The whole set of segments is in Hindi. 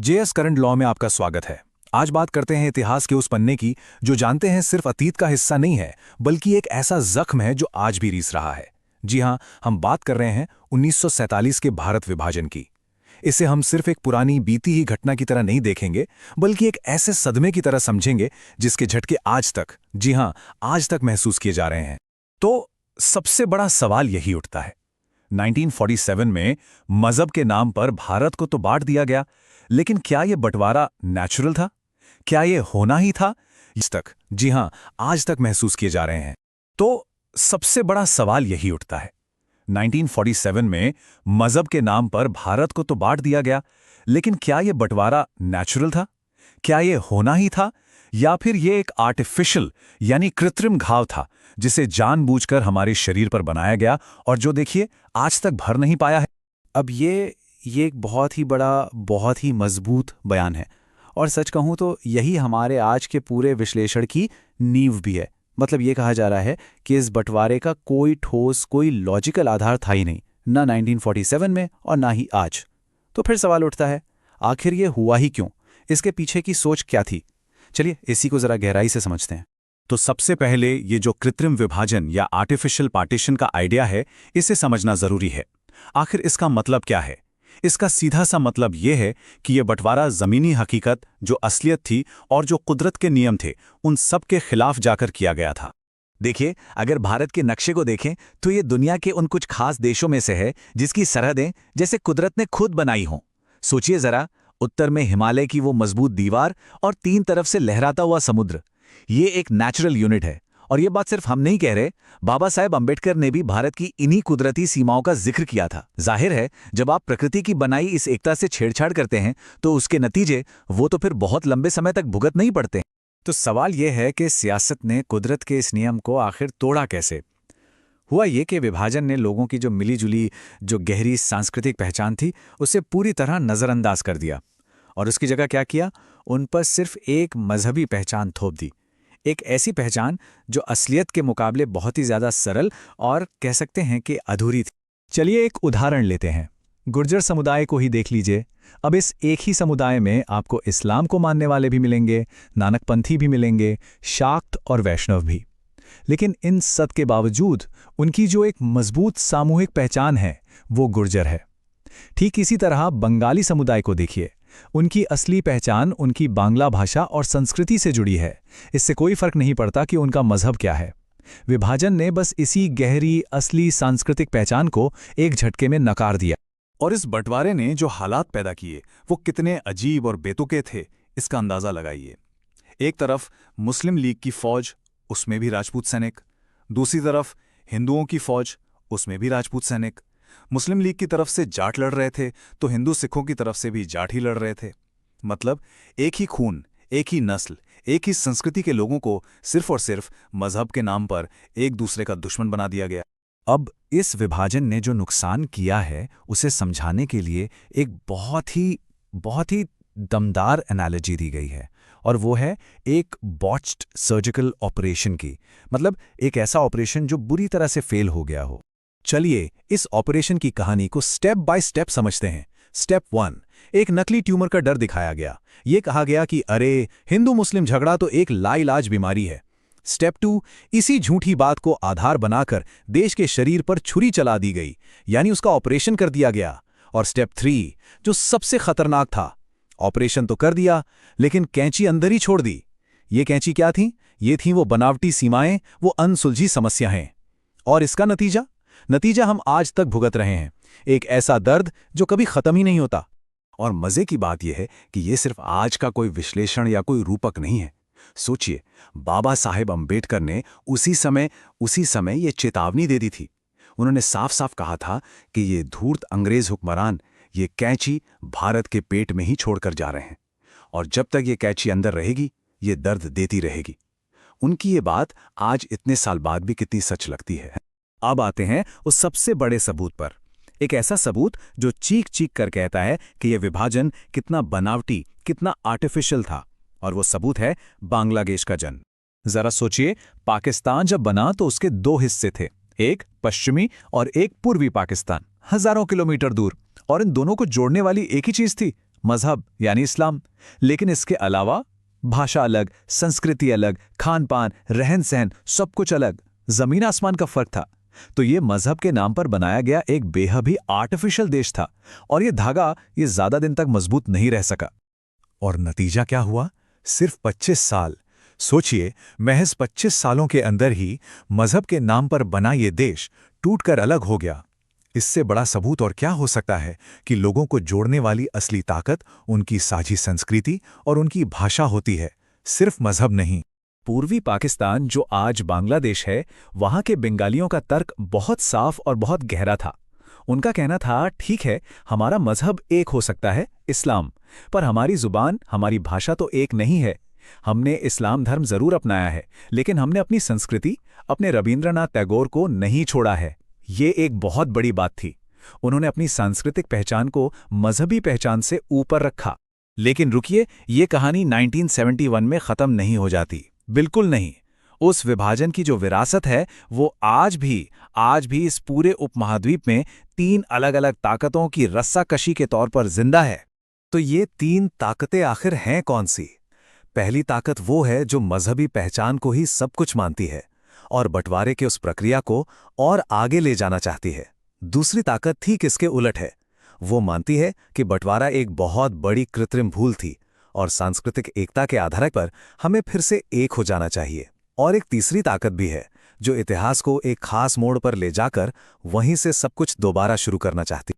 जेएस करंट लॉ में आपका स्वागत है। आज बात करते हैं इतिहास के उस पन्ने की जो जानते हैं सिर्फ अतीत का हिस्सा नहीं है बल्कि एक ऐसा जख्म है जो आज भी रीस रहा है। जी हां, हम बात कर रहे हैं 1947 के भारत विभाजन की। इसे हम सिर्फ एक पुरानी बीती ही घटना की तरह नहीं देखेंगे बल्कि एक ऐसे सदमे की तरह समझेंगे जिसके झटके आज तक, जी हां, आज तक महसूस किए जा रहे हैं। तो सबसे बड़ा सवाल यही उठता है, 1947 में मजहब के नाम पर भारत को तो बांट दिया गया, लेकिन क्या यह बंटवारा नेचुरल था? क्या यह होना ही था? इस तक, जी हां, आज तक महसूस किए जा रहे हैं। तो सबसे बड़ा सवाल यही उठता है, 1947 में मजहब के नाम पर भारत को तो बांट दिया गया, लेकिन क्या यह बंटवारा नेचुरल था? क्या यह होना ही था? या फिर यह एक आर्टिफिशियल यानी कृत्रिम घाव था जिसे जानबूझकर हमारे शरीर पर बनाया गया और जो देखिए आज तक भर नहीं पाया है। अब ये एक बहुत ही बड़ा, बहुत ही मजबूत बयान है और सच कहूँ तो यही हमारे आज के पूरे विश्लेषण की नींव भी है। मतलब ये कहा जा रहा है कि इस बंटवारे का कोई ठोस, कोई लॉजिकल आधार था ही नहीं, ना 1947 में और ना ही आज। तो फिर सवाल उठता है, आखिर ये हुआ ही क्यों? इसके पीछे की सोच क्या थी? चलिए इसी को जरा गहराई से समझते हैं। तो सबसे पहले ये जो कृत्रिम विभाजन या आर्टिफिशियल पार्टीशन का आइडिया है, इसे समझना जरूरी है। आखिर इसका मतलब क्या है? इसका सीधा सा मतलब यह है कि यह बंटवारा जमीनी हकीकत, जो असलियत थी और जो कुदरत के नियम थे, उन सब के खिलाफ जाकर किया गया था। देखिए, अगर भारत के नक्शे को देखें तो ये दुनिया के उन कुछ खास देशों में से है जिसकी सरहदें जैसे कुदरत ने खुद बनाई हों। सोचिए जरा, उत्तर में हिमालय की वो मजबूत दीवार और तीन तरफ से लहराता हुआ समुद्र। ये एक नेचुरल यूनिट है और ये बात सिर्फ हम नहीं कह रहे, बाबा साहेब अंबेडकर ने भी भारत की इन्हीं कुदरती सीमाओं का जिक्र किया था। जाहिर है, जब आप प्रकृति की बनाई इस एकता से छेड़छाड़ करते हैं तो उसके नतीजे वो तो फिर बहुत लंबे समय तक भुगत नहीं पड़ते। तो सवाल यह है कि सियासत ने कुदरत के इस नियम को आखिर तोड़ा कैसे? हुआ ये कि विभाजन ने लोगों की जो मिलीजुली, जो गहरी सांस्कृतिक पहचान थी, उसे पूरी तरह नज़रअंदाज कर दिया और उसकी जगह क्या किया? उन पर सिर्फ एक मजहबी पहचान थोप दी। एक ऐसी पहचान जो असलियत के मुकाबले बहुत ही ज़्यादा सरल और कह सकते हैं कि अधूरी थी। चलिए एक उदाहरण लेते हैं। गुर्जर समुदाय को ही देख लीजिए। अब इस एक ही समुदाय में आपको इस्लाम को मानने वाले भी मिलेंगे, नानकपंथी भी मिलेंगे, शाक्त और वैष्णव भी। लेकिन इन सब के बावजूद उनकी जो एक मजबूत सामूहिक पहचान है वो गुर्जर है। ठीक इसी तरह बंगाली समुदाय को देखिए। उनकी असली पहचान उनकी बांग्ला भाषा और संस्कृति से जुड़ी है। इससे कोई फर्क नहीं पड़ता कि उनका मजहब क्या है। विभाजन ने बस इसी गहरी असली सांस्कृतिक पहचान को एक झटके में नकार दिया। और इस बंटवारे ने जो हालात पैदा किए वो कितने अजीब और बेतुके थे, इसका अंदाजा लगाइए। एक तरफ मुस्लिम लीग की फौज, उसमें भी राजपूत सैनिक। दूसरी तरफ हिंदुओं की फौज, उसमें भी राजपूत सैनिक। मुस्लिम लीग की तरफ से जाट लड़ रहे थे तो हिंदू सिखों की तरफ से भी जाट ही लड़ रहे थे। मतलब एक ही खून, एक ही नस्ल, एक ही संस्कृति के लोगों को सिर्फ और सिर्फ मजहब के नाम पर एक दूसरे का दुश्मन बना दिया गया। अब इस विभाजन ने जो नुकसान किया है उसे समझाने के लिए एक बहुत ही दमदार एनालॉजी दी गई है और वो है एक बॉच्ड सर्जिकल ऑपरेशन की। मतलब एक ऐसा ऑपरेशन जो बुरी तरह से फेल हो गया हो। चलिए इस ऑपरेशन की कहानी को स्टेप बाय स्टेप समझते हैं। स्टेप 1, एक नकली ट्यूमर का डर दिखाया गया। ये कहा गया कि अरे, हिंदू मुस्लिम झगड़ा तो एक लाइलाज बीमारी है। स्टेप 2, इसी झूठी बात को आधार बनाकर देश के शरीर पर छुरी चला दी गई, यानी उसका ऑपरेशन कर दिया गया। और स्टेप 3, जो सबसे खतरनाक था, ऑपरेशन तो कर दिया लेकिन कैंची अंदर ही छोड़ दी। ये कैंची क्या थी? ये थी वो बनावटी सीमाएं, वो अनसुलझी समस्याएं। और इसका नतीजा हम आज तक भुगत रहे हैं। एक ऐसा दर्द जो कभी खत्म ही नहीं होता। और मजे की बात यह है कि यह सिर्फ आज का कोई विश्लेषण या कोई रूपक नहीं है। सोचिए, बाबा साहेब अंबेडकर ने उसी समय ये चेतावनी दे दी थी। उन्होंने साफ साफ कहा था कि ये धूर्त अंग्रेज हुक्मरान ये कैंची भारत के पेट में ही छोड़कर जा रहे हैं और जब तक ये कैंची अंदर रहेगी ये दर्द देती रहेगी। उनकी ये बात आज इतने साल बाद भी कितनी सच लगती है। अब आते हैं उस सबसे बड़े सबूत पर। एक ऐसा सबूत जो चीख चीख कर कहता है कि यह विभाजन कितना बनावटी, कितना आर्टिफिशियल था। और वो सबूत है बांग्लादेश का जन्म। जरा सोचिए, पाकिस्तान जब बना तो उसके दो हिस्से थे, एक पश्चिमी और एक पूर्वी पाकिस्तान, हजारों किलोमीटर दूर। और इन दोनों को जोड़ने वाली एक ही चीज थी, मजहब यानी इस्लाम। लेकिन इसके अलावा भाषा अलग, संस्कृति अलग, खान पान, रहन सहन, सब कुछ अलग, जमीन आसमान का फर्क था। तो ये मजहब के नाम पर बनाया गया एक बेहद ही आर्टिफिशियल देश था, और ये धागा ये ज्यादा दिन तक मजबूत नहीं रह सका। और नतीजा क्या हुआ? सिर्फ 25 साल। सोचिए, महज 25 सालों के अंदर ही मजहब के नाम पर बना ये देश टूटकर अलग हो गया। इससे बड़ा सबूत और क्या हो सकता है कि लोगों को जोड़ने वाली असली ताकत उनकी साझी संस्कृति और उनकी भाषा होती है, सिर्फ मजहब नहीं। पूर्वी पाकिस्तान, जो आज बांग्लादेश है, वहां के बंगालियों का तर्क बहुत साफ और बहुत गहरा था। उनका कहना था, ठीक है, हमारा मजहब एक हो सकता है, इस्लाम, पर हमारी जुबान, हमारी भाषा तो एक नहीं है। हमने इस्लाम धर्म जरूर अपनाया है, लेकिन हमने अपनी संस्कृति, अपने रवींद्रनाथ टैगोर को नहीं छोड़ा है। ये एक बहुत बड़ी बात थी। उन्होंने अपनी सांस्कृतिक पहचान को मजहबी पहचान से ऊपर रखा। लेकिन रुकिए, ये कहानी 1971 में खत्म नहीं हो जाती, बिल्कुल नहीं। उस विभाजन की जो विरासत है वो आज भी इस पूरे उपमहाद्वीप में 3 अलग-अलग ताकतों की रस्साकशी के तौर पर जिंदा है। तो ये 3 ताकतें आखिर हैं कौन सी? पहली ताकत वो है जो मजहबी पहचान को ही सब कुछ मानती है और बंटवारे के उस प्रक्रिया को और आगे ले जाना चाहती है। दूसरी ताकत ठीक इसके उलट है। वो मानती है कि बंटवारा एक बहुत बड़ी कृत्रिम भूल थी और सांस्कृतिक एकता के आधार पर हमें फिर से एक हो जाना चाहिए। और एक तीसरी ताकत भी है जो इतिहास को एक खास मोड़ पर ले जाकर वहीं से सब कुछ दोबारा शुरू करना चाहती।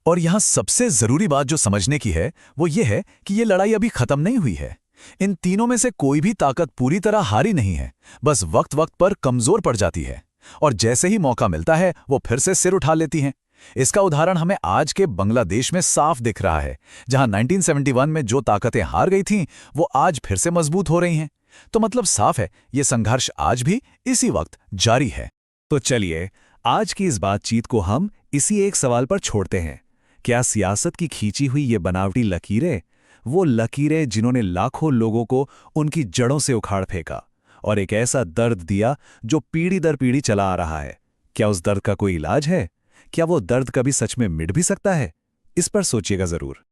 और यहां सबसे जरूरी बात जो समझने की है वो ये है कि ये लड़ाई अभी खत्म नहीं हुई है। इन तीनों में से कोई भी ताकत पूरी तरह हारी नहीं है, बस वक्त वक्त पर कमजोर पड़ जाती है और जैसे ही मौका मिलता है वो फिर से सिर उठा लेती हैं। इसका उदाहरण हमें आज के बांग्लादेश में साफ दिख रहा है, जहां 1971 में जो ताकतें हार गई थीं वो आज फिर से मजबूत हो रही हैं। तो मतलब साफ है, ये संघर्ष आज भी इसी वक्त जारी है। तो चलिए, आज की इस बातचीत को हम इसी एक सवाल पर छोड़ते हैं। क्या सियासत की खींची हुई ये बनावटी लकीरें, वो लकीरें जिन्होंने लाखों लोगों को उनकी जड़ों से उखाड़ फेंका और एक ऐसा दर्द दिया जो पीढ़ी दर पीढ़ी चला आ रहा है, क्या उस दर्द का कोई इलाज है? क्या वो दर्द कभी सच में मिट भी सकता है? इस पर सोचिएगा जरूर।